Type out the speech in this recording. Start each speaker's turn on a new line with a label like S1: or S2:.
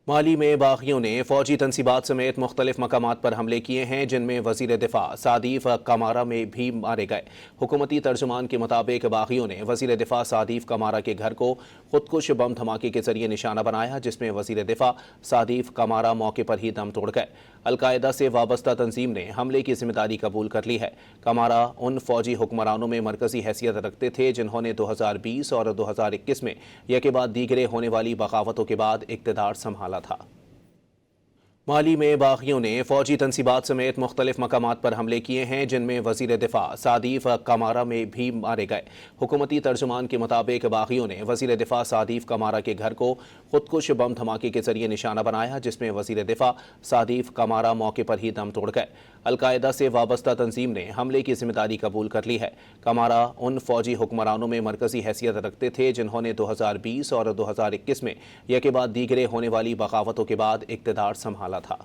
S1: مالی میں باغیوں نے فوجی تنصیبات سمیت مختلف مقامات پر حملے کیے ہیں، جن میں وزیر دفاع سعدیف کمارہ میں بھی مارے گئے۔ حکومتی ترجمان کے مطابق باغیوں نے وزیر دفاع سعدیف کمارہ کے گھر کو خودکش بم دھماکے کے ذریعے نشانہ بنایا، جس میں وزیر دفاع سعدیف کمارہ موقع پر ہی دم توڑ گئے۔ القاعدہ سے وابستہ تنظیم نے حملے کی ذمہ داری قبول کر لی ہے۔ کمارہ ان فوجی حکمرانوں میں مرکزی حیثیت رکھتے تھے جنہوں نے 2020 اور 2021 میں یکے بعد دیگرے ہونے والی بغاوتوں کے بعد اقتدار سنبھالا تھا۔ مالی میں باغیوں نے فوجی تنصیبات سمیت مختلف مقامات پر حملے کیے ہیں، جن میں وزیر دفاع سعدیف کمارہ میں بھی مارے گئے۔ حکومتی ترجمان کے مطابق باغیوں نے وزیر دفاع سعدیف کمارہ کے گھر کو خودکش بم دھماکے کے ذریعے نشانہ بنایا، جس میں وزیر دفاع سعدیف کمارہ موقع پر ہی دم توڑ گئے۔ القاعدہ سے وابستہ تنظیم نے حملے کی ذمہ داری قبول کر لی ہے۔ کمارہ ان فوجی حکمرانوں میں مرکزی حیثیت رکھتے تھے جنہوں نے 2020 اور 2021 میں یکے بعد دیگرے ہونے والی بغاوتوں کے بعد اقتدار سنبھالا تھا۔